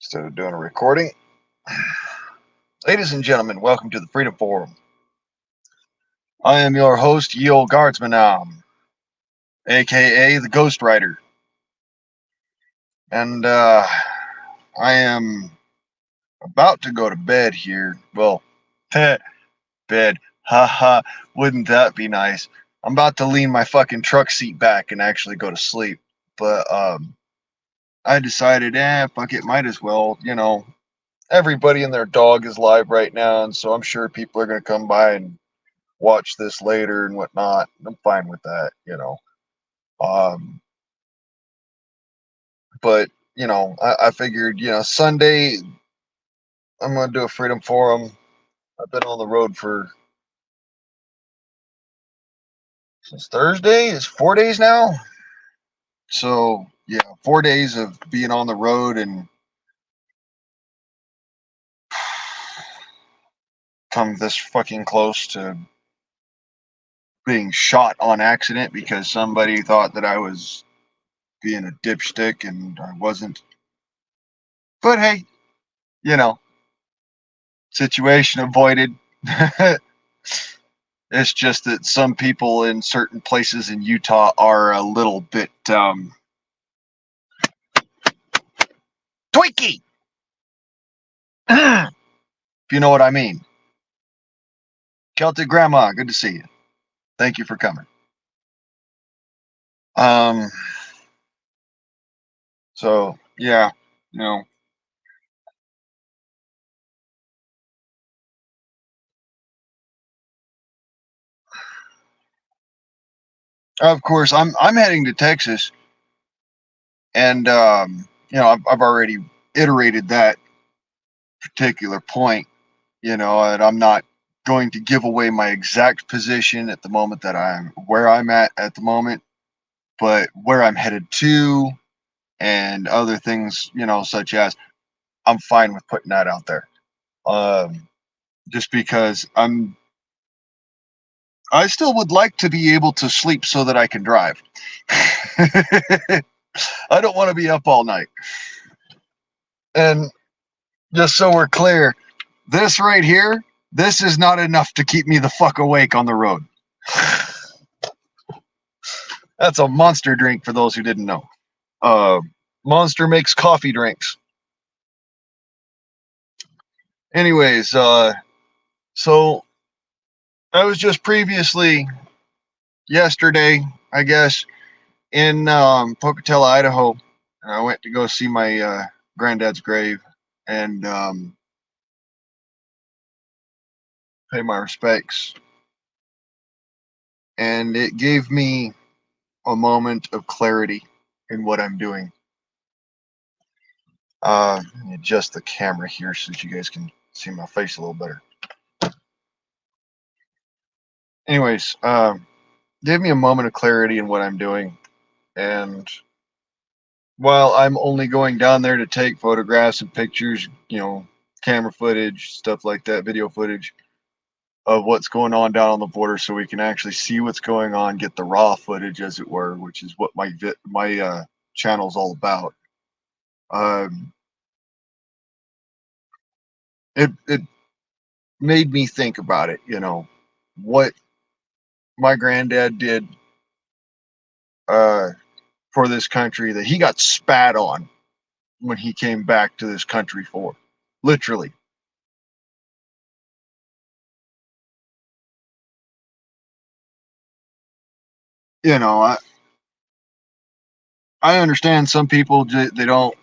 Instead of doing a recording. Ladies and gentlemen, welcome to the Freedom Forum. I am your host, Ye Old Guardsman, aka the Ghost Rider. And I am about to go to bed here. Well, bed. Haha, wouldn't that be nice? I'm about to lean my fucking truck seat back and actually go to sleep. But I decided, fuck it, might as well, everybody and their dog is live right now, and so I'm sure people are going to come by and watch this later and whatnot. I'm fine with that. Um, but I figured, Sunday I'm going to do a Freedom Forum. I've been on the road since Thursday. It's 4 days now. So yeah, 4 days of being on the road and come this fucking close to being shot on accident because somebody thought that I was being a dipstick and I wasn't. But hey, you know, situation avoided. It's just that some people in certain places in Utah are a little bit tweaky. If you know what I mean. Celtic Grandma, good to see you. Thank you for coming. So yeah, you know. Of course, I'm heading to Texas, and I've already iterated that particular point, and I'm not going to give away my exact position at the moment that where I'm at the moment, but where I'm headed to and other things, such as I'm fine with putting that out there. Just because I still would like to be able to sleep so that I can drive. I don't want to be up all night. And just so we're clear, this right here, this is not enough to keep me the fuck awake on the road. That's a Monster drink for those who didn't know. Monster makes coffee drinks. Anyways, so I was just previously yesterday, I guess, in Pocatello, Idaho, and I went to go see my granddad's grave and pay my respects. And it gave me a moment of clarity in what I'm doing. Let me adjust the camera here so that you guys can see my face a little better. Anyways, gave me a moment of clarity in what I'm doing. And while I'm only going down there to take photographs and pictures, camera footage, stuff like that, video footage of what's going on down on the border so we can actually see what's going on, get the raw footage, as it were, which is what my channel's all about. It made me think about it, what my granddad did for this country that he got spat on when he came back to this country for. Literally. I understand some people, they don't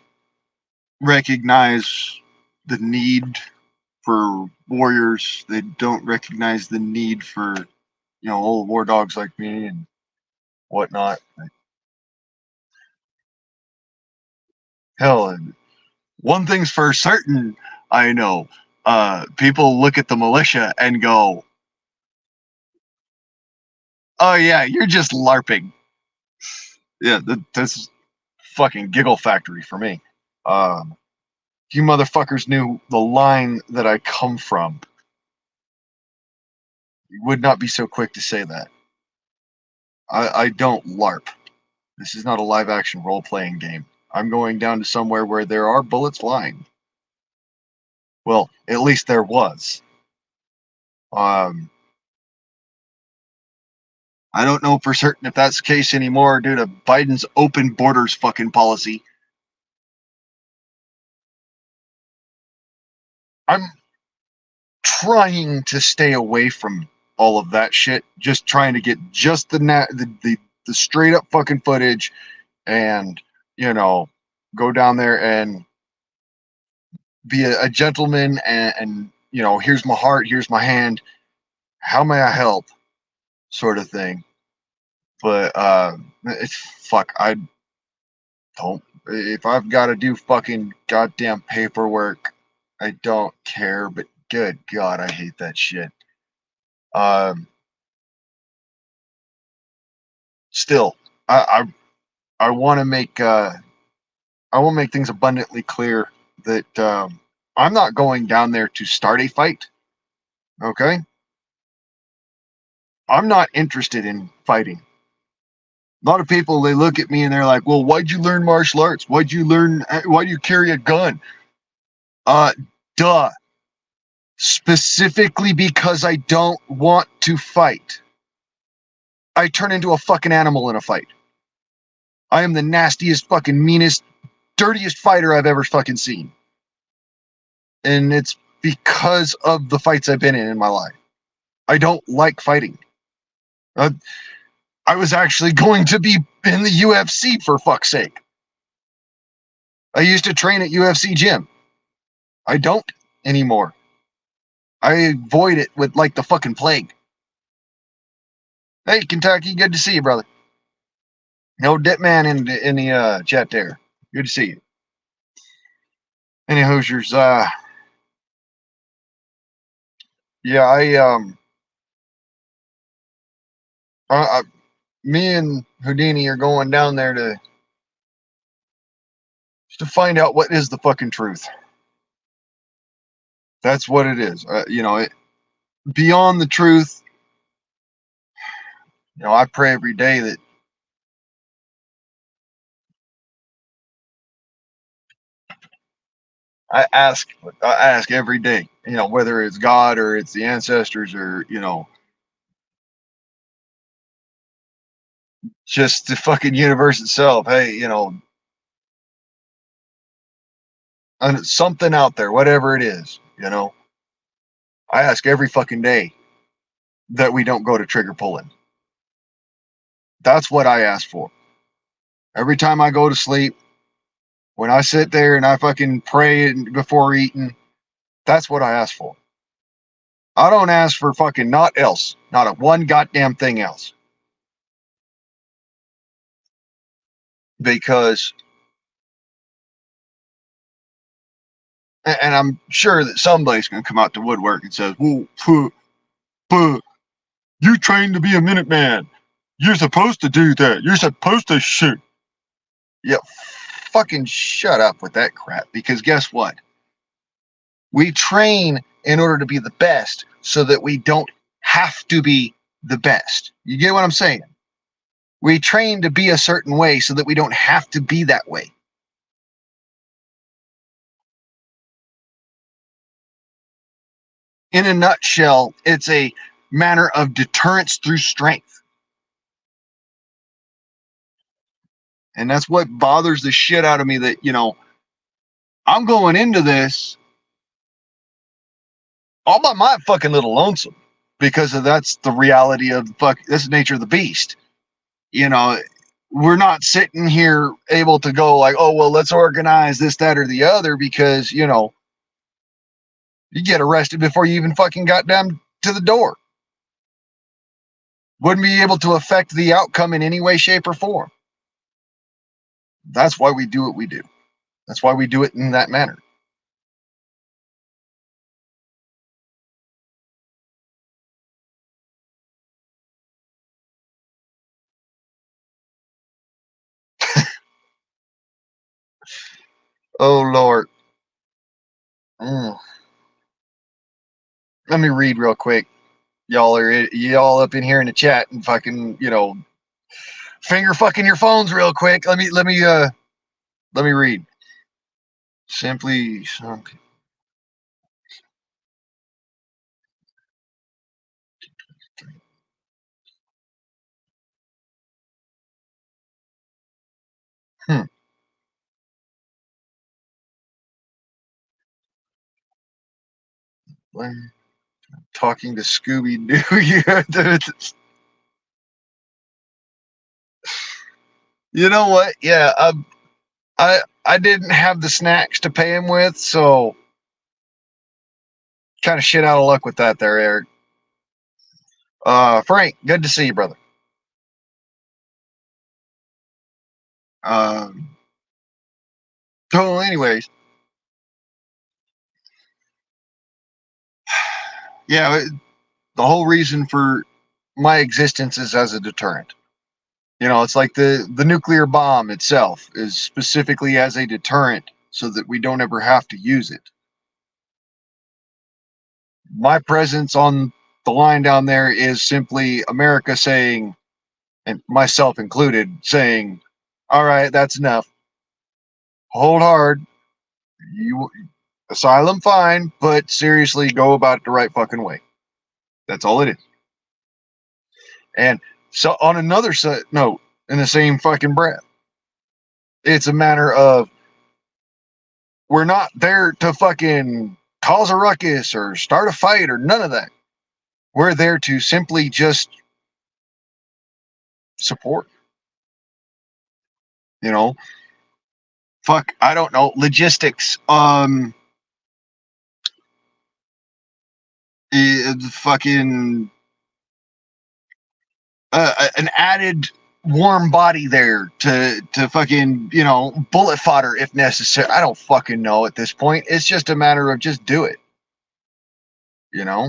recognize the need for warriors. They don't recognize the need for, old war dogs like me and whatnot. Hell, and one thing's for certain, I know. People look at the militia and go, "Oh yeah, you're just LARPing." Yeah, that's fucking giggle factory for me. If you motherfuckers knew the line that I come from, you would not be so quick to say that. I don't LARP. This is not a live action role playing game. I'm going down to somewhere where there are bullets flying. Well, at least there was. I don't know for certain if that's the case anymore due to Biden's open borders fucking policy. I'm trying to stay away from all of that shit. Just trying to get just the straight up fucking footage, and go down there and be a gentleman, and here's my heart, here's my hand, how may I help, sort of thing. But it's fuck. I don't. If I've got to do fucking goddamn paperwork, I don't care. But good God, I hate that shit. Still, I want to make things abundantly clear that I'm not going down there to start a fight. Okay, I'm not interested in fighting. A lot of people, they look at me and they're like, "Well, why'd you learn martial arts? Why do you carry a gun?" Duh. Specifically because I don't want to fight. I turn into a fucking animal in a fight. I am the nastiest, fucking meanest, dirtiest fighter I've ever fucking seen. And it's because of the fights I've been in my life. I don't like fighting. I was actually going to be in the UFC, for fuck's sake. I used to train at UFC gym. I don't anymore. I avoid it with like the fucking plague. Hey, Kentucky, good to see you, brother. No dip man in the chat there. Good to see you. Any Hoosiers, yeah, me and Houdini are going down there to find out what is the fucking truth. That's what it is. Beyond the truth, I pray every day that I ask every day, whether it's God or it's the ancestors or, just the fucking universe itself. Hey, something out there, whatever it is, I ask every fucking day that we don't go to trigger pulling. That's what I ask for. Every time I go to sleep, when I sit there and I fucking pray before eating, that's what I ask for. I don't ask for fucking not a one goddamn thing else. Because, and I'm sure that somebody's going to come out the woodwork and says, "Well, you trained to be a Minuteman. You're supposed to do that. You're supposed to shoot." Yeah, fucking shut up with that crap. Because guess what? We train in order to be the best so that we don't have to be the best. You get what I'm saying? We train to be a certain way so that we don't have to be that way. In a nutshell, it's a manner of deterrence through strength. And that's what bothers the shit out of me, that, I'm going into this all by my fucking little lonesome, because that's the reality of that's the nature of the beast. We're not sitting here able to go like, "Oh, well, let's organize this, that, or the other," because, you get arrested before you even fucking got down to the door. Wouldn't be able to affect the outcome in any way, shape, or form. That's why we do what we do. That's why we do it in that manner. Oh, Lord. Let me read real quick. Y'all up in here in the chat and fucking, finger fucking your phones real quick. Let me Let me read. Simply. Hmm. Talking to Scooby Doo. You know what? Yeah, I didn't have the snacks to pay him with, so kind of shit out of luck with that there, Eric. Frank, good to see you, brother. Um, so, anyways, yeah, the whole reason for my existence is as a deterrent. You know, it's like the nuclear bomb itself is specifically as a deterrent so that we don't ever have to use it. My presence on the line down there is simply America saying, and myself included, saying, all right, that's enough. Hold hard. You asylum fine, but seriously go about it the right fucking way. That's all it is. And so on another note, in the same fucking breath, it's a matter of we're not there to fucking cause a ruckus or start a fight or none of that. We're there to simply just support. You know, fuck, I don't know, logistics. Fucking an added warm body there to fucking bullet fodder if necessary. I don't fucking know at this point. It's just a matter of just do it. You know,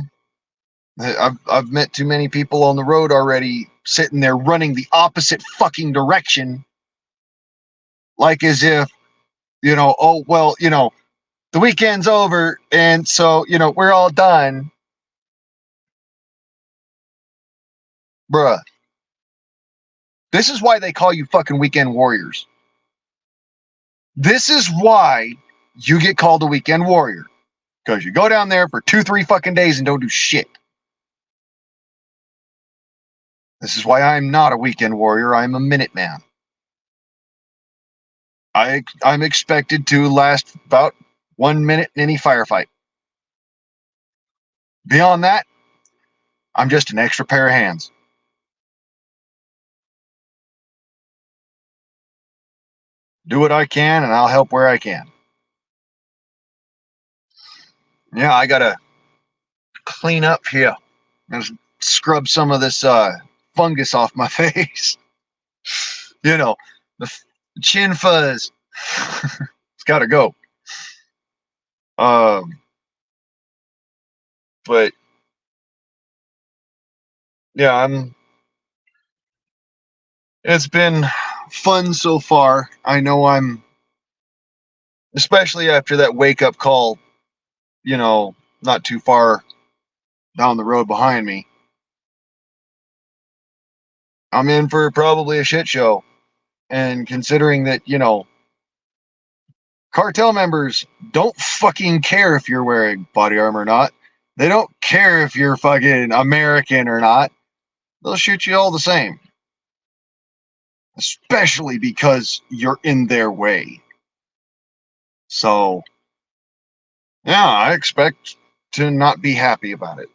I've met too many people on the road already sitting there running the opposite fucking direction, like as if oh well, the weekend's over and so we're all done, bruh. This is why they call you fucking weekend warriors. This is why you get called a weekend warrior. Because you go down there for 2-3 fucking days and don't do shit. This is why I'm not a weekend warrior. I'm a minute man. I'm expected to last about 1 minute in any firefight. Beyond that, I'm just an extra pair of hands. Do what I can and I'll help where I can. Yeah, I gotta clean up here and scrub some of this fungus off my face. The chin fuzz. It's gotta go. But yeah, it's been fun so far. I know especially after that wake up call, not too far down the road behind me. I'm in for probably a shit show. And considering that, cartel members don't fucking care if you're wearing body armor or not. They don't care if you're fucking American or not. They'll shoot you all the same. Especially because you're in their way. So, yeah, I expect to not be happy about it.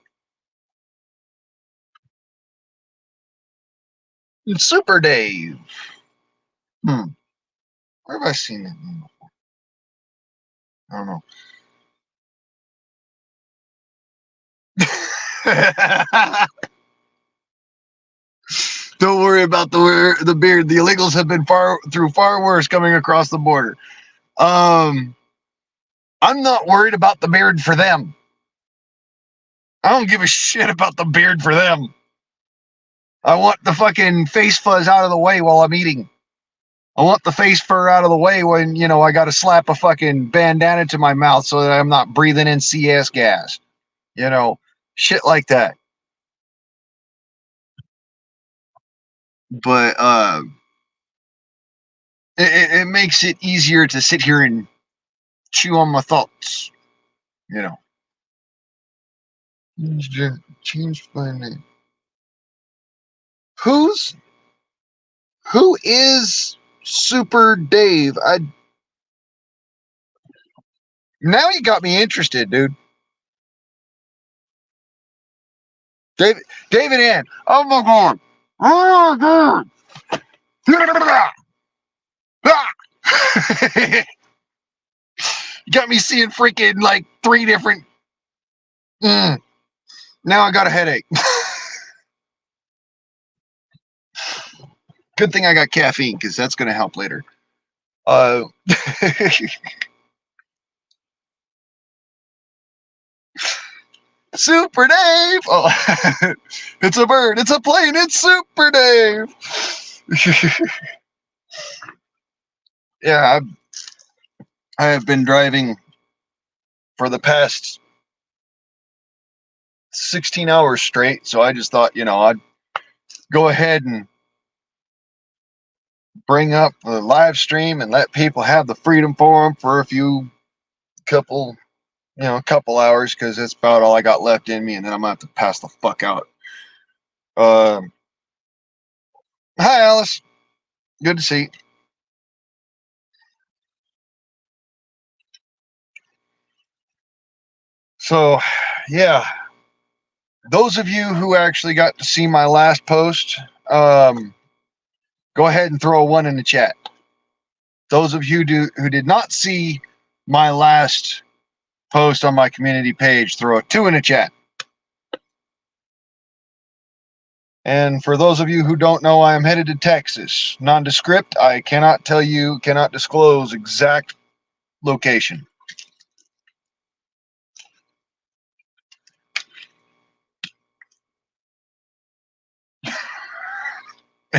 It's Super Dave. Where have I seen that name before? I don't know. Don't worry about the beard. The illegals have been far worse coming across the border. I'm not worried about the beard for them. I don't give a shit about the beard for them. I want the fucking face fuzz out of the way while I'm eating. I want the face fur out of the way when, I got to slap a fucking bandana to my mouth so that I'm not breathing in CS gas. Shit like that. But, it makes it easier to sit here and chew on my thoughts. You know. Changed my name. Who is Super Dave? Now you got me interested, dude. David Ann. Oh my god. Oh god. You got me seeing freaking like 3 different. Now I got a headache. Good thing I got caffeine because that's going to help later. Super Dave! Oh, it's a bird, it's a plane, it's Super Dave! Yeah, I have been driving for the past 16 hours straight, so I just thought, I'd go ahead and bring up the live stream and let people have the freedom for them for a couple hours, because that's about all I got left in me, and then I'm gonna have to pass the fuck out. Hi, Alice. Good to see you. So, yeah, those of you who actually got to see my last post, go ahead and throw a 1 in the chat. Those of you who did not see my last post on my community page, throw a 2 in the chat. And for those of you who don't know, I am headed to Texas. Nondescript, I cannot disclose exact location.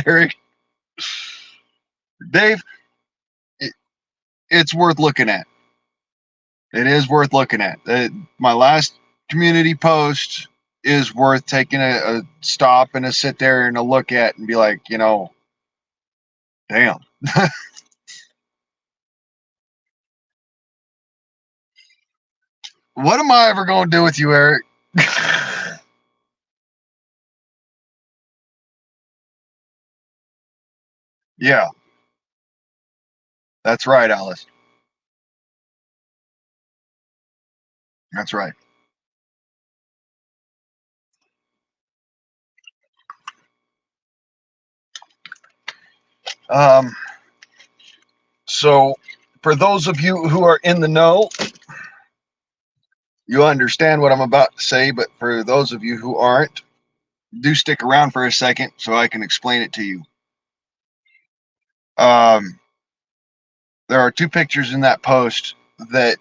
Eric, Dave, it's worth looking at. It is worth looking at. My last community post is worth taking a stop and a sit there and a look at and be like, damn. What am I ever going to do with you, Eric? Yeah. That's right, Alice. That's right. So, for those of you who are in the know, you understand what I'm about to say, but for those of you who aren't, do stick around for a second so I can explain it to you. There are 2 pictures in that post that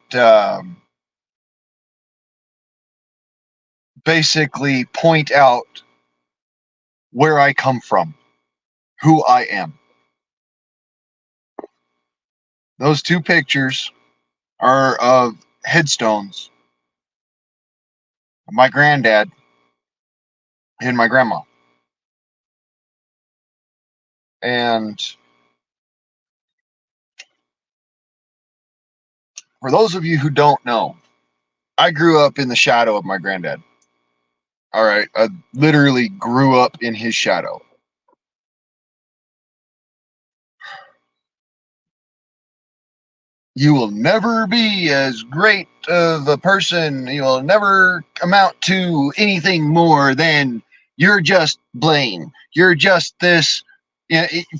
basically point out where I come from, who I am. Those 2 pictures are of headstones of my granddad and my grandma. And for those of you who don't know, I grew up in the shadow of my granddad. All right, I literally grew up in his shadow. You will never be as great of a person. You will never amount to anything more than you're just Blaine. You're just this.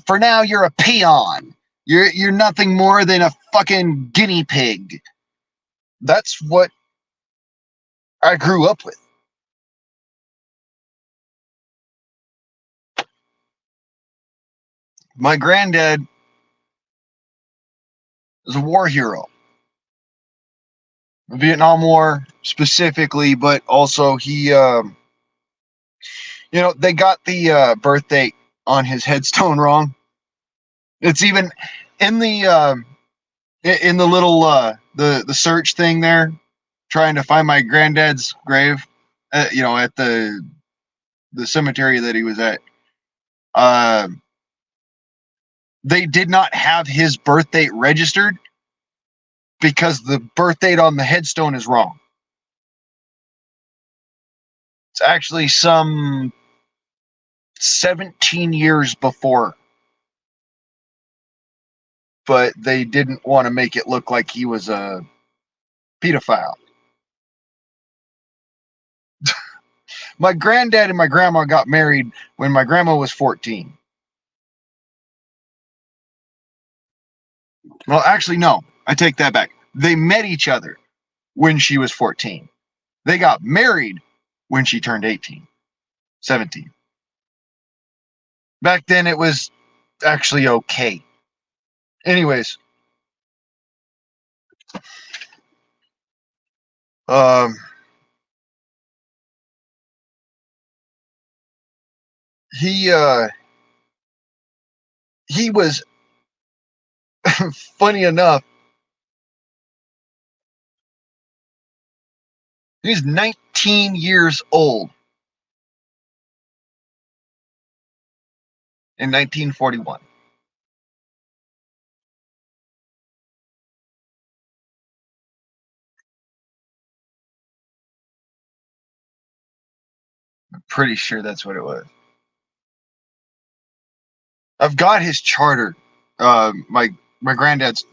For now, you're a peon. You're nothing more than a fucking guinea pig. That's what I grew up with. My granddad was a war hero. The Vietnam War specifically, but also he, they got the birth date on his headstone wrong. It's even in the little the search thing there, trying to find my granddad's grave, at the cemetery that he was at. they did not have his birth date registered because the birth date on the headstone is wrong. It's actually some 17 years before, but they didn't want to make it look like he was a pedophile. My granddad and my grandma got married when my grandma was 14. Well, actually, no. I take that back. They met each other when she was 14. They got married when she turned 18, 17. Back then, it was actually okay. Anyways, um, he was funny enough. He's 19 years old in 1941. I'm pretty sure that's what it was. I've got his charter. My granddad's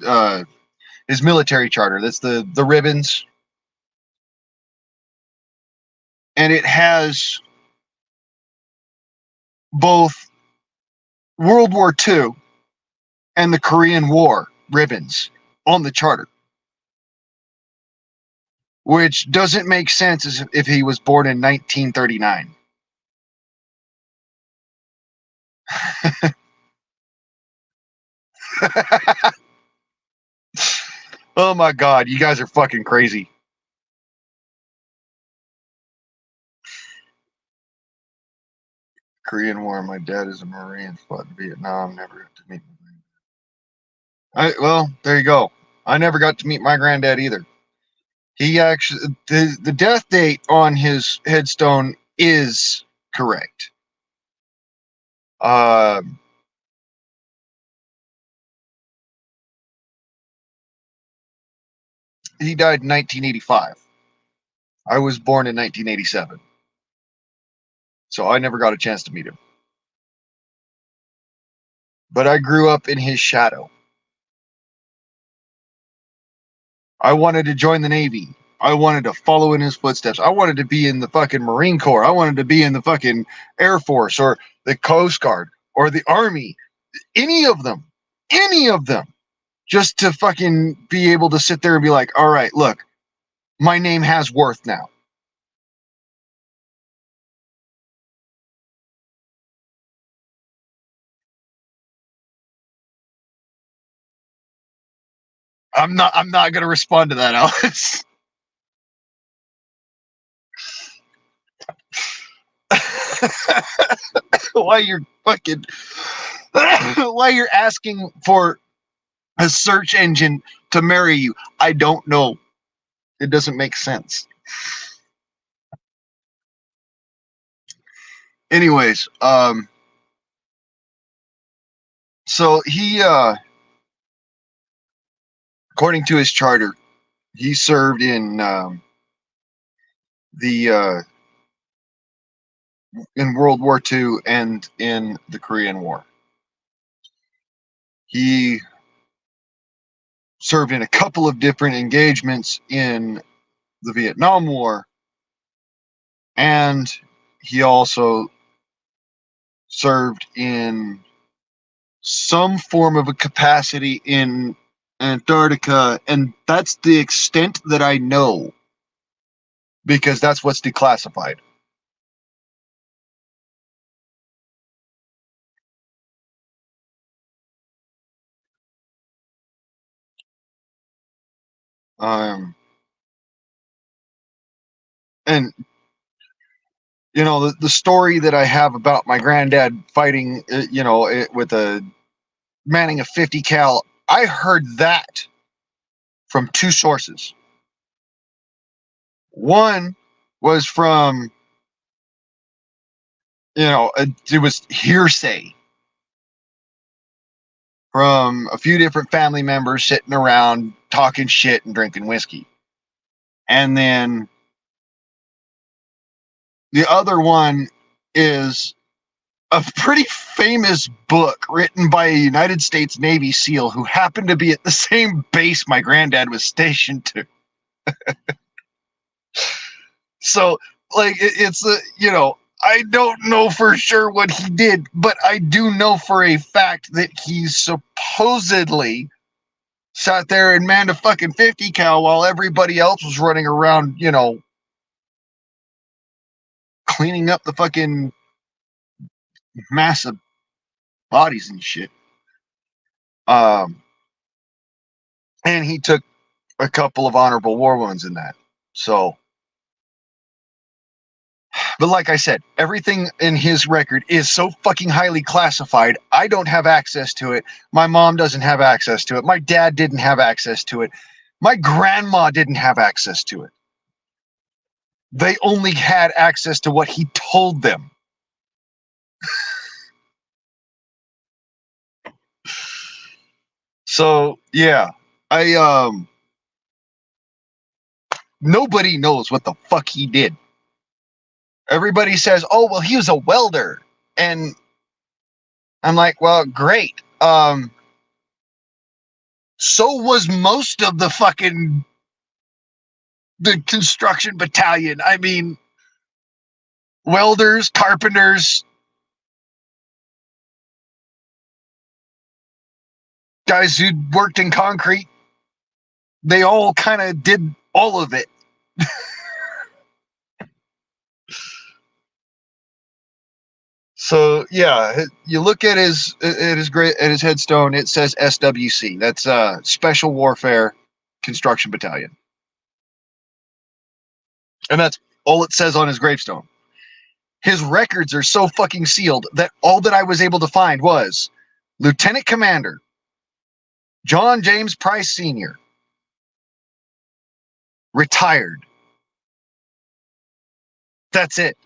his military charter. That's the ribbons, and it has both World War II and the Korean War ribbons on the charter, which doesn't make sense as if he was born in 1939. Oh my God, you guys are fucking crazy. Korean War. My dad is a Marine, fought in Vietnam. Never got to meet my granddad. Well, there you go. I never got to meet my granddad either. He actually, the death date on his headstone is correct. He died in 1985. I was born in 1987. So I never got a chance to meet him. But I grew up in his shadow. I wanted to join the Navy. I wanted to follow in his footsteps. I wanted to be in the fucking Marine Corps. I wanted to be in the fucking Air Force or the Coast Guard or the Army. Any of them. Any of them. Just to fucking be able to sit there and be like, all right, look, my name has worth now. I'm not gonna respond to that, Alice. Why you're fucking why you're asking for a search engine to marry you? I don't know. It doesn't make sense. Anyways, so he according to his charter, he served in the in World War II and in the Korean War. He served in a couple of different engagements in the Vietnam War, and he also served in some form of a capacity in Antarctica, and that's the extent that I know because that's what's declassified. Um, and you know the story that I have about my granddad fighting, with a manning a 50 cal. I heard that from two sources. One was from, it was hearsay from a few different family members sitting around talking shit and drinking whiskey. And then the other one is a pretty famous book written by a United States Navy SEAL who happened to be at the same base my granddad was stationed to. So, like, it's a, I don't know for sure what he did, but I do know for a fact that he supposedly sat there and manned a fucking 50 cal while everybody else was running around, cleaning up the fucking massive bodies and shit. And he took a couple of honorable war wounds in that. So, but like I said, everything in his record is so fucking highly classified. I don't have access to it. My mom doesn't have access to it. My dad didn't have access to it. My grandma didn't have access to it. They only had access to what he told them. So, yeah, nobody knows what the fuck he did. Everybody says, oh, well, he was a welder. And I'm like, well, great. So was most of the construction battalion. I mean, welders, carpenters, guys who worked in concrete, they all kind of did all of it. So yeah, you look at his headstone. It says SWC. That's Special Warfare Construction Battalion, and that's all it says on his gravestone. His records are so fucking sealed that all that I was able to find was Lieutenant Commander John James Price Sr., retired. That's it.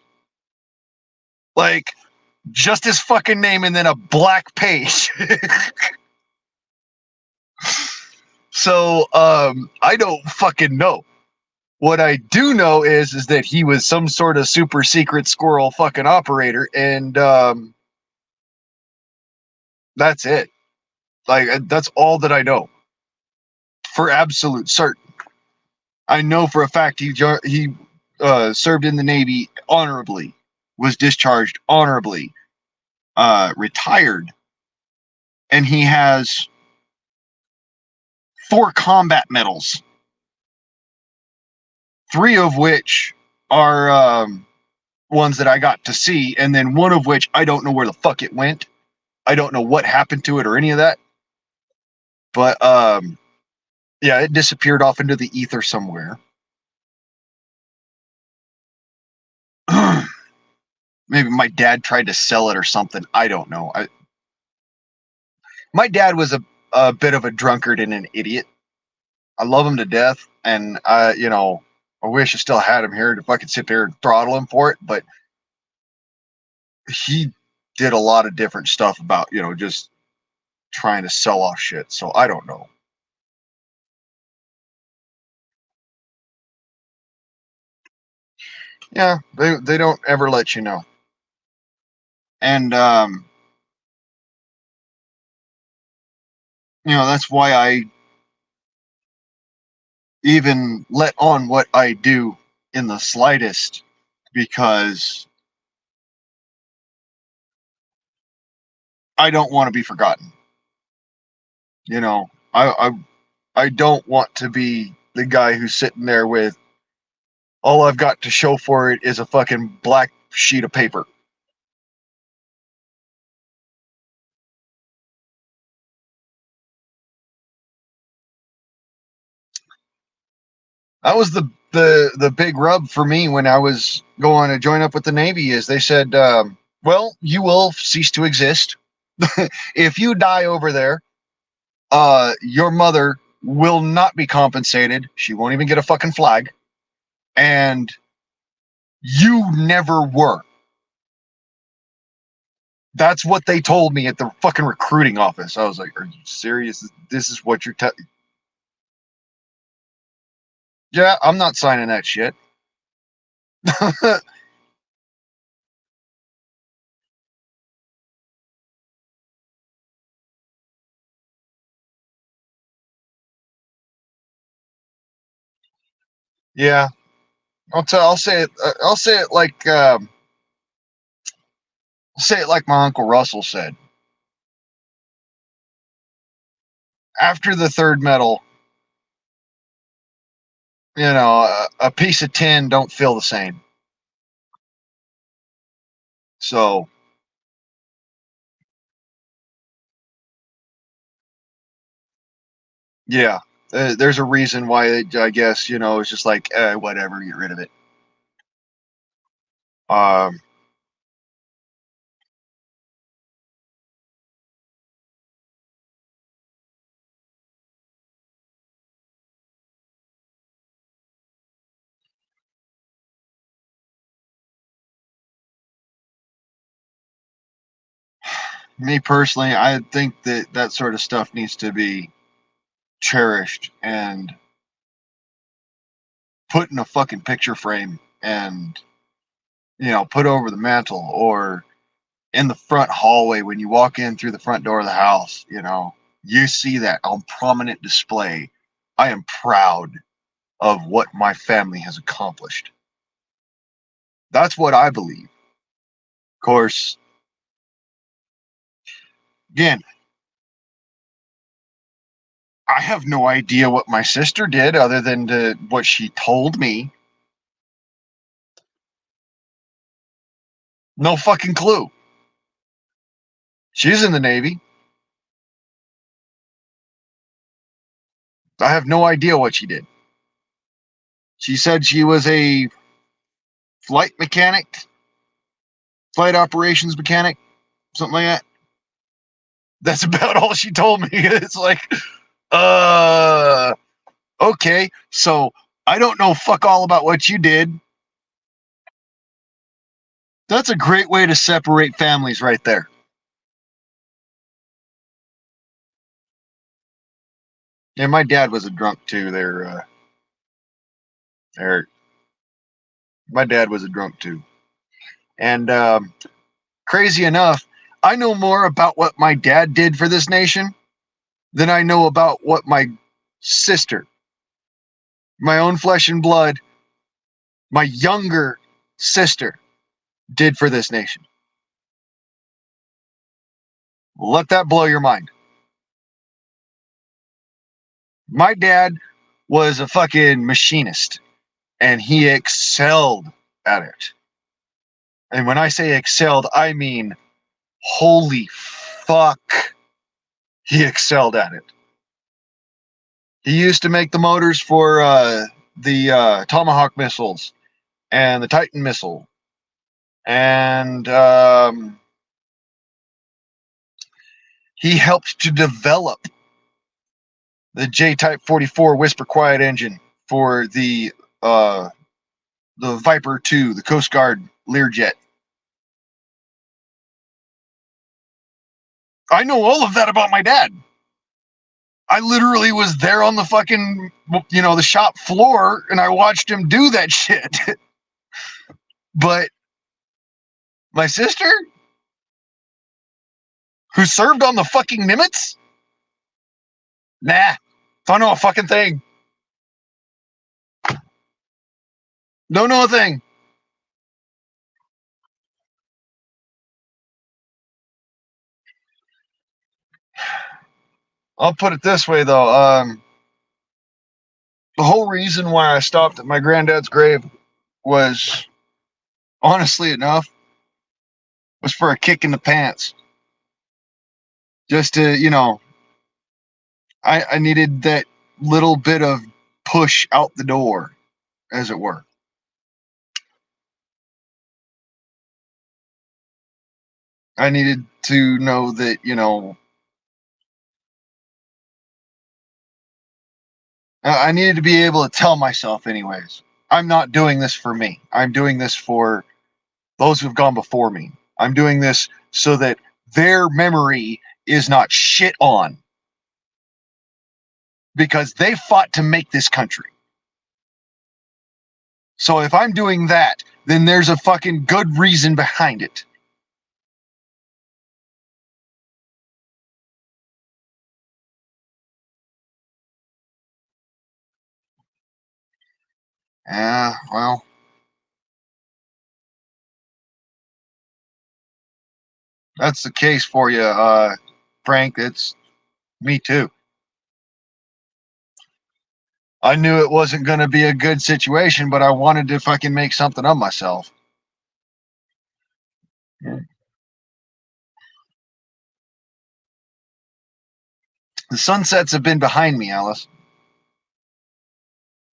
Like, just his fucking name and then a black page. So, I don't fucking know. What I do know is that he was some sort of super secret squirrel fucking operator, and that's it. Like, that's all that I know. For absolute certain. I know for a fact he served in the Navy honorably, was discharged honorably, retired, and he has 4 combat medals, 3 of which are ones that I got to see, and then 1 of which I don't know where the fuck it went. I don't know what happened to it or any of that. But yeah, it disappeared off into the ether somewhere. Maybe my dad tried to sell it or something. I don't know. My dad was a bit of a drunkard and an idiot. I love him to death, and I wish I still had him here to fucking sit there and throttle him for it, but he did a lot of different stuff about, just trying to sell off shit. So I don't know. Yeah, they don't ever let you know. And that's why I even let on what I do in the slightest, because I don't want to be forgotten. I don't want to be the guy who's sitting there with all I've got to show for it is a fucking black sheet of paper. That was the big rub for me when I was going to join up with the Navy. Is they said, well, you will cease to exist if you die over there. Your mother will not be compensated. She won't even get a fucking flag, and you never were. That's what they told me at the fucking recruiting office. I was like, are you serious? This is what you're telling? Yeah, I'm not signing that shit. Yeah, I'll say it. I'll say it like my Uncle Russell said. After the third medal, a piece of tin don't feel the same. So yeah, there's a reason why I guess it's just like whatever, get rid of it. Um, Me personally, I think that sort of stuff needs to be cherished and put in a fucking picture frame and put over the mantle or in the front hallway when you walk in through the front door of the house. You see that on prominent display. I am proud of what my family has accomplished. That's what I believe. Of course, again, I have no idea what my sister did other than what she told me. No fucking clue. She's in the Navy. I have no idea what she did. She said she was a flight mechanic, flight operations mechanic, something like that. That's about all she told me. It's like, uh, okay, so I don't know fuck all about what you did. That's a great way to separate families right there. Yeah, my dad was a drunk too. There. My dad was a drunk too, and crazy enough, I know more about what my dad did for this nation than I know about what my sister, my own flesh and blood, my younger sister, did for this nation. Let that blow your mind. My dad was a fucking machinist and he excelled at it. And when I say excelled, I mean holy fuck, he excelled at it. He used to make the motors for the Tomahawk missiles and the Titan missile. And he helped to develop the J-Type 44 Whisper Quiet engine for the Viper 2, the Coast Guard Learjet. I know all of that about my dad. I literally was there on the fucking, the shop floor and I watched him do that shit. But my sister, who served on the fucking Nimitz, nah, don't know a fucking thing. Don't know a thing. I'll put it this way though. The whole reason why I stopped at my granddad's grave was, honestly enough, was for a kick in the pants. Just to, I needed that little bit of push out the door, as it were. I needed to know that, I needed to be able to tell myself, anyways, I'm not doing this for me. I'm doing this for those who've gone before me. I'm doing this so that their memory is not shit on. Because they fought to make this country. So if I'm doing that, then there's a fucking good reason behind it. Well, that's the case for you, Frank. It's me too. I knew it wasn't going to be a good situation, but I wanted to fucking make something of myself. The sunsets have been behind me, Alice.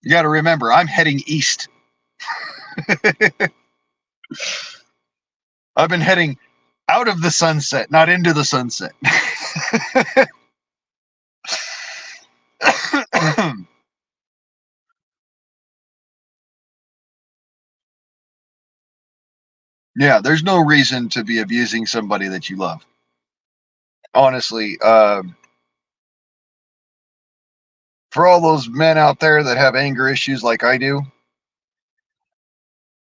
You got to remember, I'm heading east. I've been heading out of the sunset, not into the sunset. Yeah, there's no reason to be abusing somebody that you love. Honestly, for all those men out there that have anger issues like I do,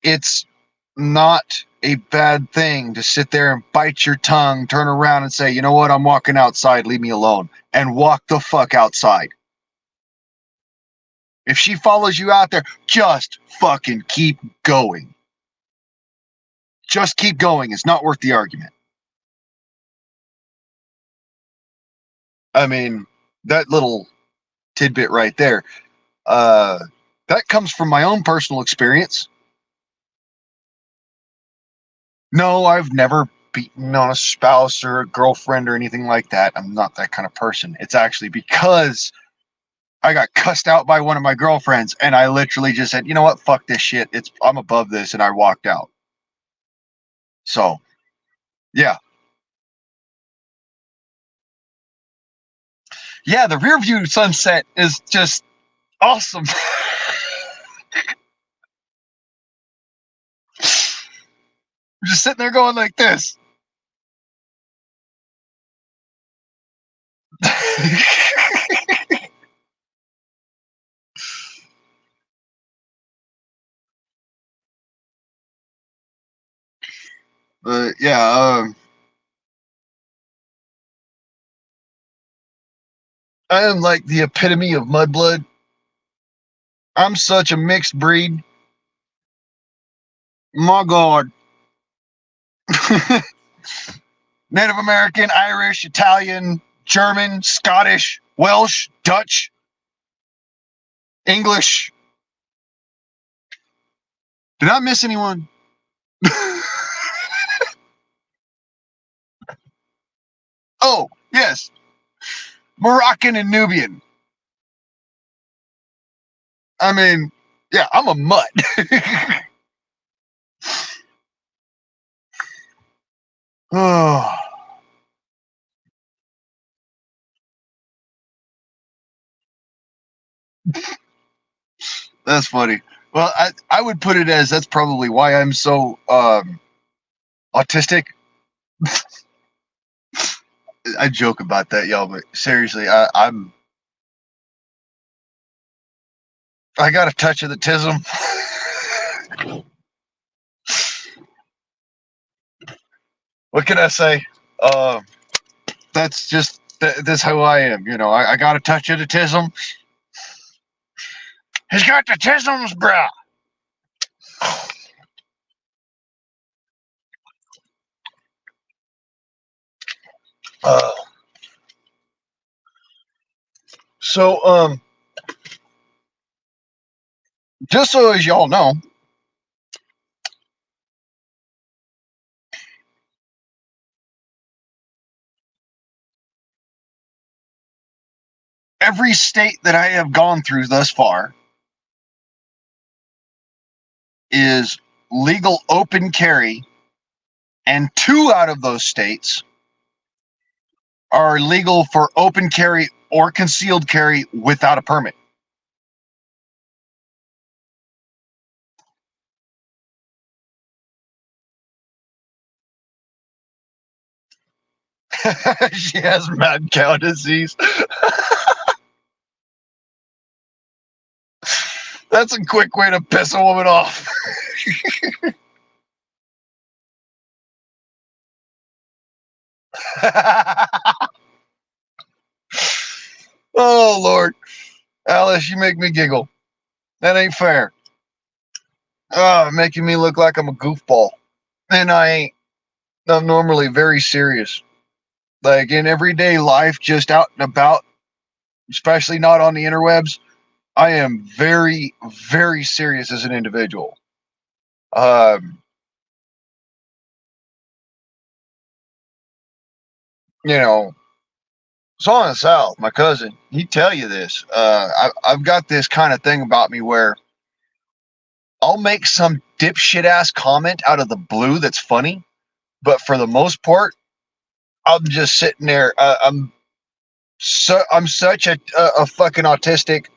it's not a bad thing to sit there and bite your tongue, turn around and say, you know what, I'm walking outside, leave me alone, and walk the fuck outside. If she follows you out there, just fucking keep going. Just keep going. It's not worth the argument. I mean, that little tidbit right there, that comes from my own personal experience. No, I've never beaten on a spouse or a girlfriend or anything like that. I'm not that kind of person. It's actually because I got cussed out by one of my girlfriends and I literally just said, you know what, fuck this shit. I'm above this, and I walked out. So, yeah. Yeah, the rear view sunset is just awesome. We're just sitting there going like this. But yeah, I am like the epitome of mudblood. I'm such a mixed breed. My God. Native American, Irish, Italian, German, Scottish, Welsh, Dutch, English. Did I miss anyone? Oh, yes. Moroccan and Nubian. I mean, yeah, I'm a mutt. Oh, that's funny. Well, I would put it as that's probably why I'm so autistic. I joke about that, y'all, but seriously, I got a touch of the tism. What can I say? Uh, that's just that's how I am. You know, I got a touch of the tism. He's got the tisms, bruh. Uh, so, just so as y'all know, every state that I have gone through thus far is legal open carry, and 2 out of those states are legal for open carry or concealed carry without a permit. She has mad cow disease. That's a quick way to piss a woman off. Oh, Lord. Alice, you make me giggle. That ain't fair. Oh, making me look like I'm a goofball. And I ain't. I'm normally very serious. Like in everyday life, just out and about, especially not on the interwebs, I am very, very serious as an individual. Um, you know, Saw in the South, my cousin, he'd tell you this. I've got this kind of thing about me where I'll make some dipshit ass comment out of the blue that's funny, but for the most part, I'm just sitting there. I'm such a fucking autistic.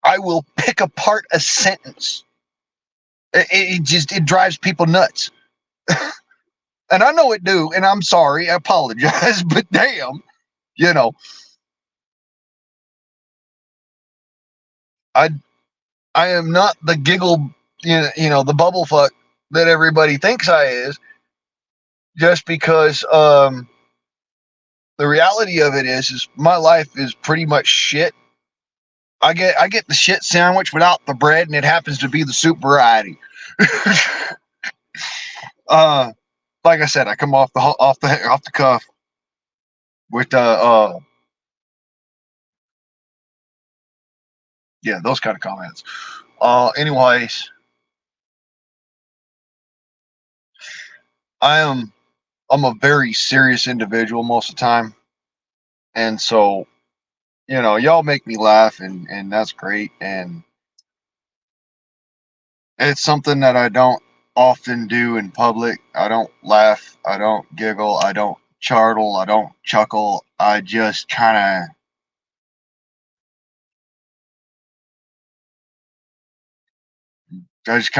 I will pick apart a sentence. It drives people nuts, and I know it do. And I'm sorry, I apologize, but damn, you know, I I am not the giggle, the bubble fuck that everybody thinks I is. Just because the reality of it is my life is pretty much shit. I get the shit sandwich without the bread, and it happens to be the soup variety. uh, like I said, I come off the cuff with yeah, those kind of comments. Anyways, I am I'm a very serious individual most of the time, and so y'all make me laugh, and that's great, and it's something that I don't often do in public. I don't laugh, I don't giggle, I don't chortle, I don't chuckle. I just kind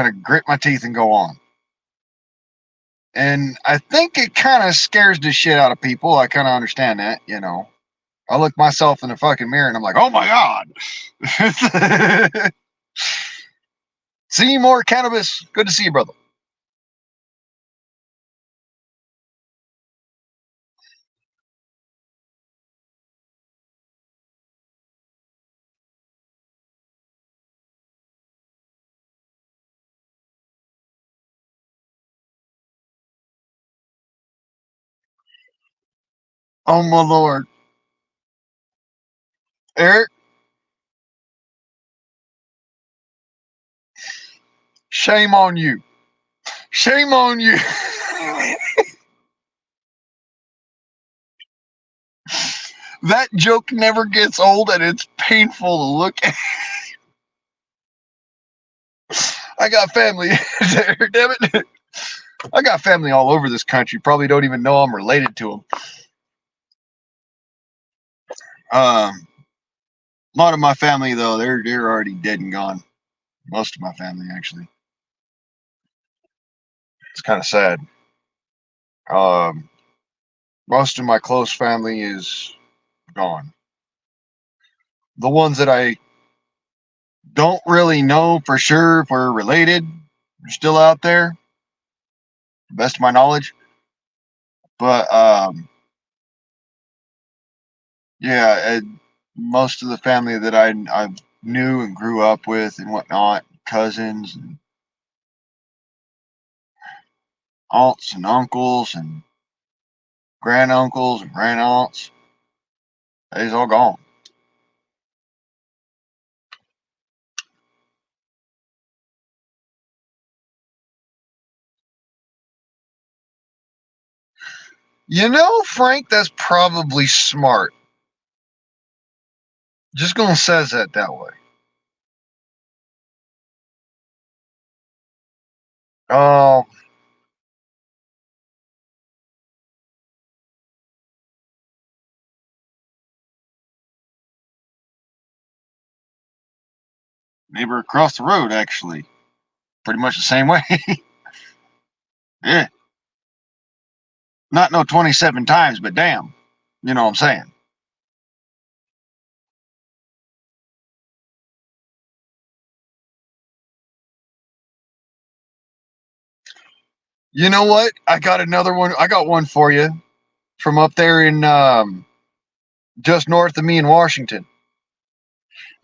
of grit my teeth and go on. And I think it kind of scares the shit out of people. I kind of understand that. I look myself in the fucking mirror and I'm like, oh my God. See more cannabis. Good to see you, brother. Oh my Lord. Eric, shame on you. Shame on you. That joke never gets old and it's painful to look at. I got family. Damn it. I got family all over this country. Probably don't even know I'm related to them. A lot of my family, though, they're already dead and gone. Most of my family, actually. It's kind of sad. Um, Most of my close family is gone. The ones that I don't really know for sure if we're related are still out there, to the best of my knowledge. But yeah, most of the family that I knew and grew up with and whatnot, cousins and aunts and uncles and granduncles and grandaunts, they's all gone. Frank, that's probably smart. Just gonna says that way. Oh, neighbor across the road, actually, pretty much the same way. Yeah, Not no 27 times, but damn. You know what I'm saying? You know what? I got another one. I got one for you from up there in just north of me in Washington.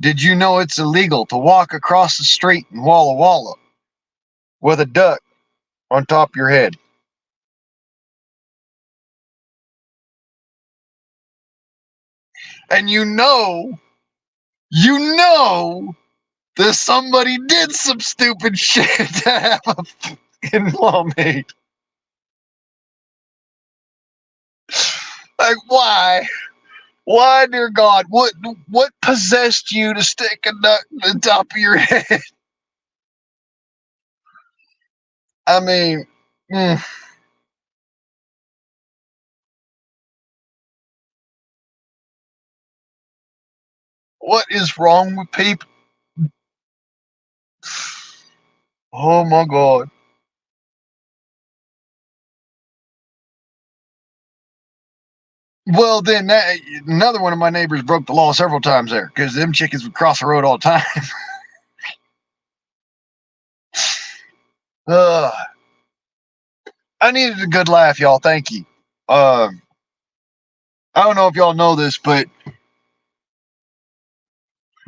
Did you know it's illegal to walk across the street in Walla Walla with a duck on top of your head? And you know that somebody did some stupid shit to have a fucking law made. Like, why? Why, dear God? What possessed you to stick a duck on the top of your head? I mean, mm, what is wrong with people? Oh my God. Well, then another one of my neighbors broke the law several times there because them chickens would cross the road all the time. uh, I needed a good laugh, y'all. Thank you. Um, I don't know if y'all know this, but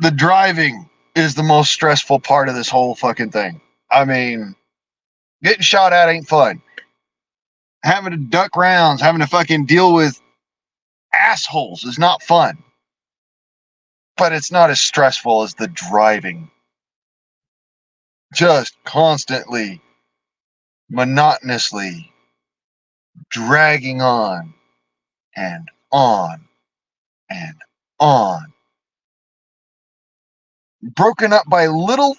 the driving is the most stressful part of this whole fucking thing. I mean, getting shot at ain't fun. Having to duck rounds, having to fucking deal with assholes is not fun. But it's not as stressful as the driving. Just constantly, monotonously dragging and on and on. Broken up by little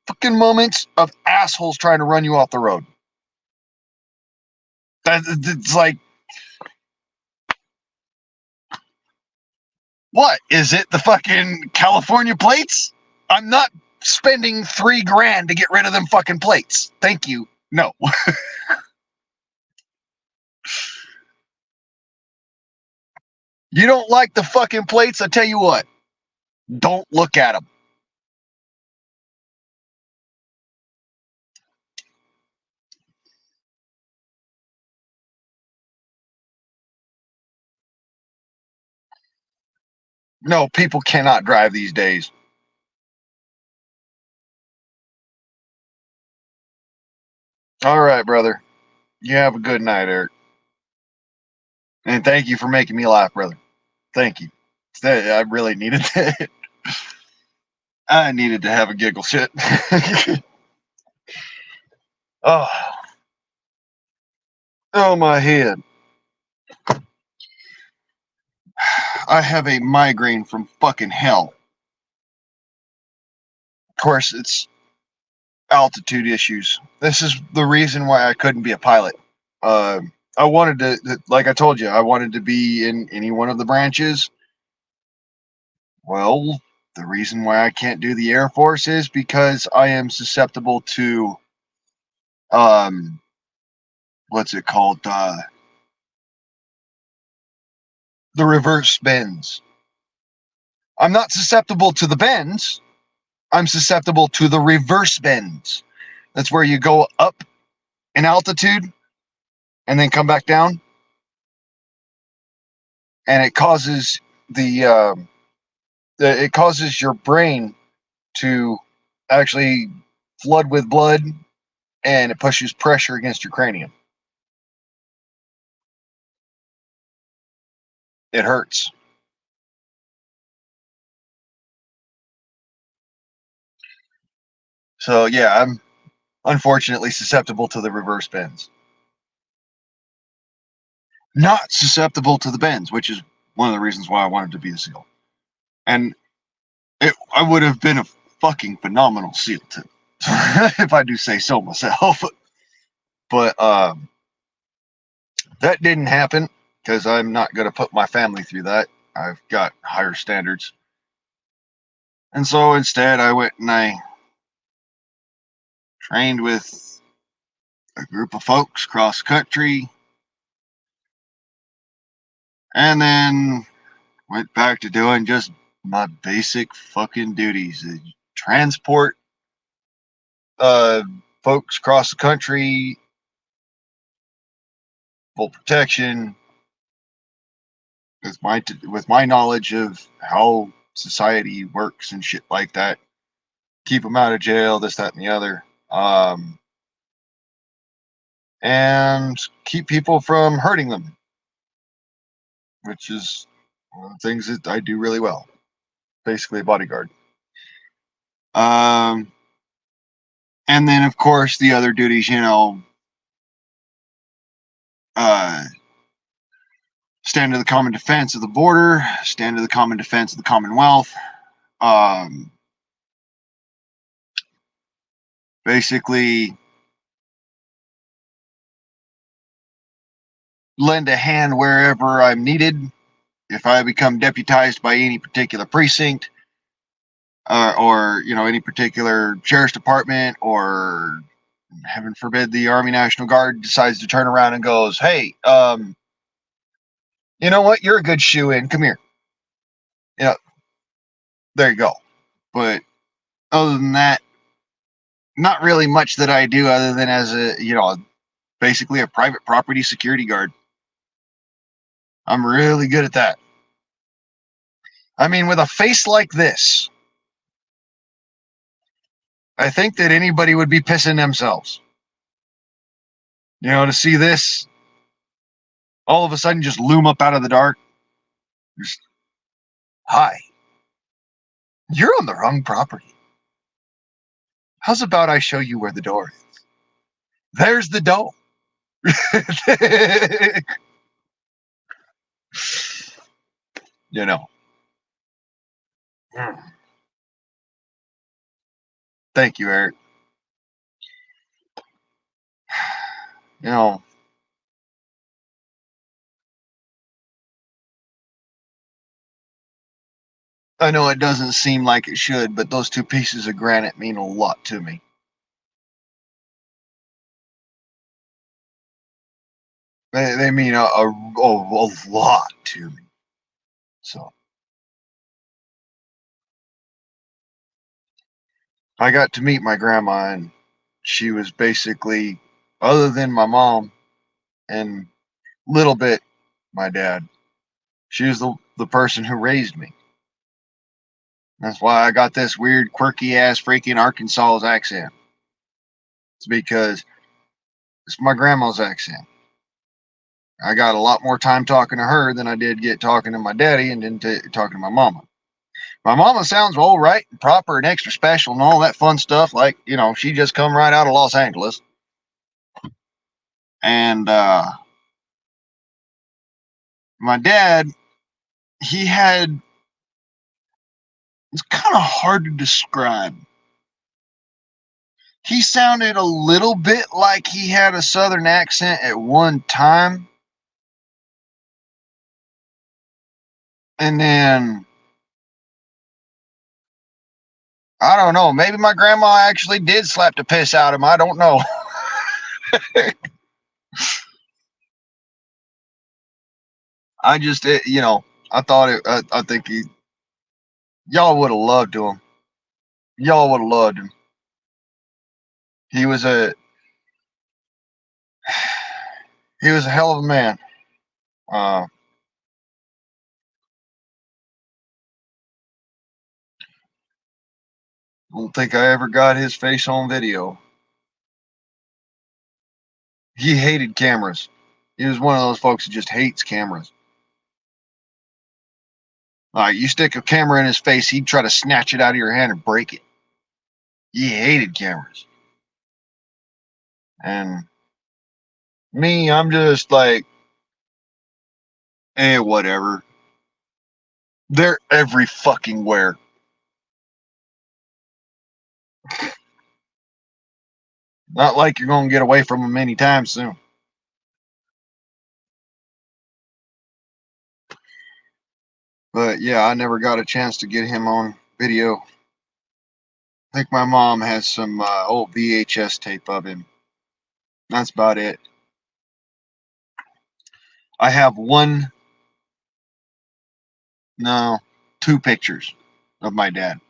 fucking moments of assholes trying to run you off the road. It's like, what? Is it the fucking California plates? I'm not spending $3,000 to get rid of them fucking plates. Thank you. No. You don't like the fucking plates? I tell you what, don't look at them. No, people cannot drive these days. All right, brother. You have a good night, Eric. And thank you for making me laugh, brother. Thank you. I really needed that. I needed to have a giggle shit. oh, oh, my head. I have a migraine from fucking hell. Of course, it's altitude issues. This is the reason why I couldn't be a pilot. Uh, I wanted to, like I told you, I wanted to be in any one of the branches. Well, the reason why I can't do the Air Force is because I am susceptible to, um, what's it called? The reverse bends. I'm not susceptible to the bends. I'm susceptible to the reverse bends. That's where you go up in altitude and then come back down, and it causes it causes your brain to actually flood with blood, and it pushes pressure against your cranium. It hurts. So yeah, I'm unfortunately susceptible to the reverse bends. Not susceptible to the bends, which is one of the reasons why I wanted to be a SEAL. And I would have been a fucking phenomenal SEAL too, if I do say so myself. But that didn't happen because I'm not going to put my family through that. I've got higher standards. And so instead, I went and I trained with a group of folks cross country. And then went back to doing just my basic fucking duties. Transport folks across the country, full protection, with my knowledge of how society works and shit like that. Keep them out of jail, this, that, and the other. And keep people from hurting them, which is one of the things that I do really well. Basically, a bodyguard. And then, of course, the other duties, stand to the common defense of the border, stand to the common defense of the Commonwealth. Basically, lend a hand wherever I'm needed. If I become deputized by any particular precinct, or any particular sheriff's department, or heaven forbid the Army National Guard decides to turn around and goes, "Hey, you know what? You're a good shoe-in. Come here." There you go. But other than that, not really much that I do other than as basically a private property security guard. I'm really good at that. I mean, with a face like this, I think that anybody would be pissing themselves. To see this all of a sudden just loom up out of the dark. Just, hi, you're on the wrong property. How's about I show you where the door is? There's the door. you know. Thank you, Eric. I know it doesn't seem like it should, but those two pieces of granite mean a lot to me. They mean a lot to me. So I got to meet my grandma, and she was basically, other than my mom and little bit my dad, she was the person who raised me. That's why I got this weird, quirky ass freaking Arkansas accent. It's because it's my grandma's accent. I got a lot more time talking to her than I did get talking to my daddy and then talking to my mama. My mama sounds all right and proper and extra special and all that fun stuff. Like, she just come right out of Los Angeles. And my dad, it's kind of hard to describe. He sounded a little bit like he had a southern accent at one time. And then, I don't know, maybe my grandma actually did slap the piss out of him. I don't know. I just, I thought I think y'all would have loved him. Y'all would have loved him. He was a hell of a man. I don't think I ever got his face on video. He hated cameras. He was one of those folks who just hates cameras. Like, you stick a camera in his face, he'd try to snatch it out of your hand and break it. He hated cameras. And me, I'm just like, whatever. They're every fucking where. Not like you're going to get away from them anytime soon. But yeah, I never got a chance to get him on video. I think my mom has some old VHS tape of him. That's about it. I have one No, 2 pictures of my dad,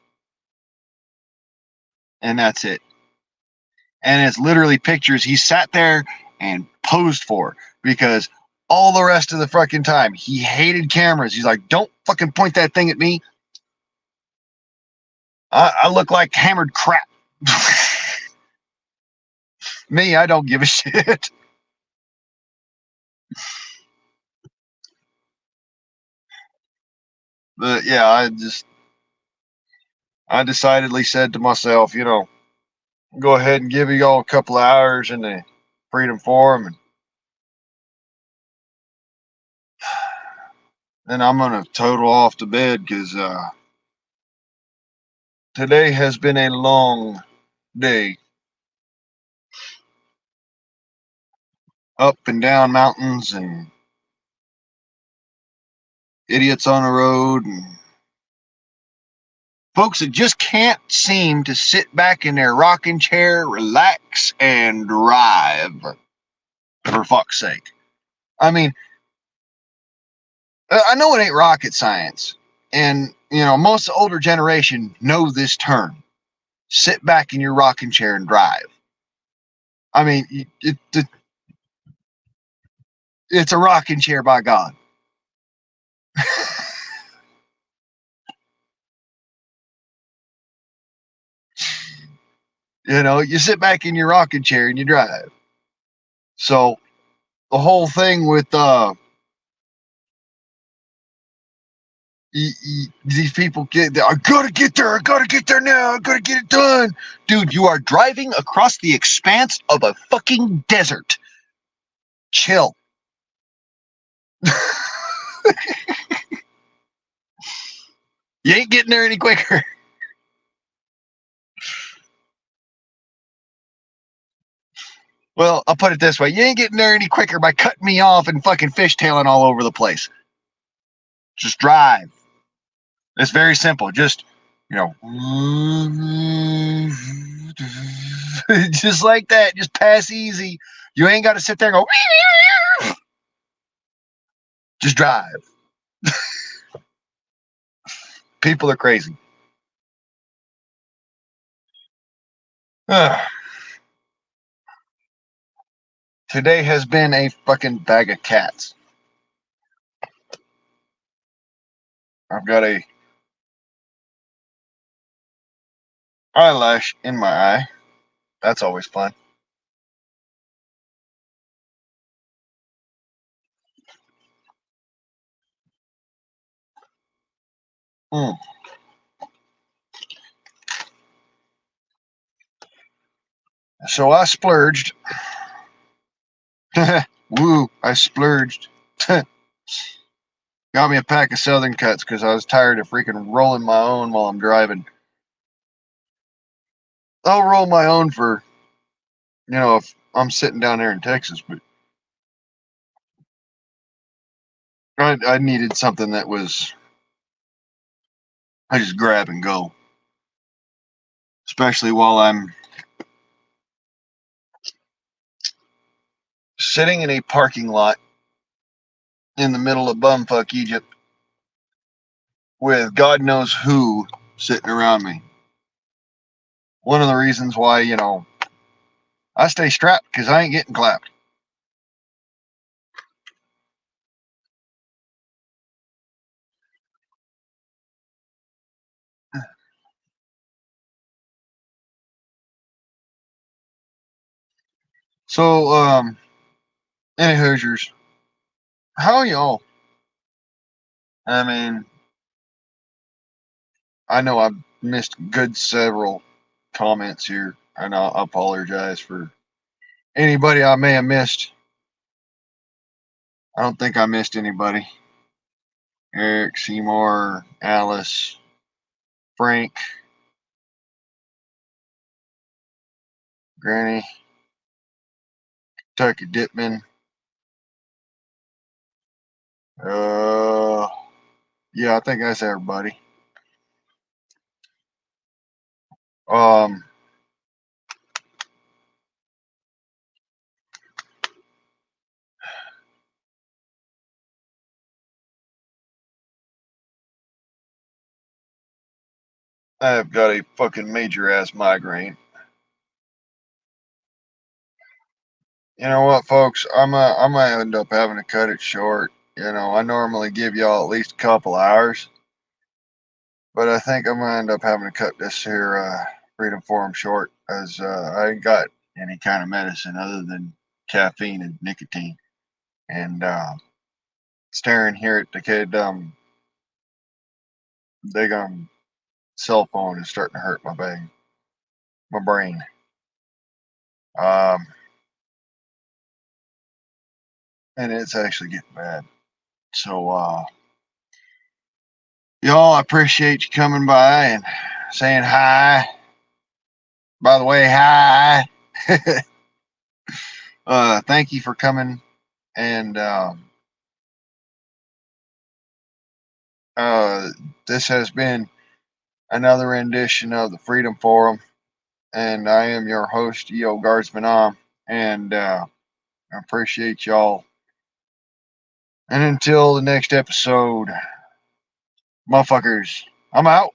and that's it. And it's literally pictures he sat there and posed for, because all the rest of the fucking time he hated cameras. He's like, "Don't fucking point that thing at me. I look like hammered crap." Me, I don't give a shit. But yeah, I decidedly said to myself, go ahead and give y'all a couple of hours in the Freedom Forum, and then I'm gonna total off to bed, because today has been a long day, up and down mountains and idiots on the road and folks that just can't seem to sit back in their rocking chair, relax, and drive. For fuck's sake. I mean, I know it ain't rocket science, and most of the older generation know this term. Sit back in your rocking chair and drive. I mean, it's a rocking chair, by God. You sit back in your rocking chair and you drive. So the whole thing with these people I gotta get there, I gotta get there now, I gotta get it done. Dude, you are driving across the expanse of a fucking desert. Chill. You ain't getting there any quicker. Well, I'll put it this way. You ain't getting there any quicker by cutting me off and fucking fishtailing all over the place. Just drive. It's very simple. Just, just like that. Just pass easy. You ain't got to sit there and go, just drive. People are crazy. Today has been a fucking bag of cats. I've got a eyelash in my eye. That's always fun. Mm. So I splurged. Woo, I splurged. Got me a pack of Southern Cuts because I was tired of freaking rolling my own while I'm driving. I'll roll my own for, if I'm sitting down there in Texas, but I needed something that was, I just grab and go. Especially while I'm sitting in a parking lot in the middle of bumfuck Egypt with God knows who sitting around me. One of the reasons why, I stay strapped, because I ain't getting clapped. So, any Hoosiers, how y'all? I mean, I know I've missed good several comments here, and I apologize for anybody I may have missed. I don't think I missed anybody. Eric, Seymour, Alice, Frank, Granny, Kentucky Dipman. Uh, yeah, I think that's everybody. Um, I've got a fucking major ass migraine. You know what, folks? I'm gonna end up having to cut it short. I normally give y'all at least a couple hours, but I think I'm gonna end up having to cut this here Freedom Forum short, as I ain't got any kind of medicine other than caffeine and nicotine. And staring here at the kid, they cell phone is starting to hurt my brain. Um, and it's actually getting bad. So, y'all, I appreciate you coming by and saying hi. By the way, hi. Thank you for coming. And uh, this has been another rendition of the Freedom Forum. And I am your host, E.O. Guardsman Om. And I appreciate y'all. And until the next episode, motherfuckers, I'm out.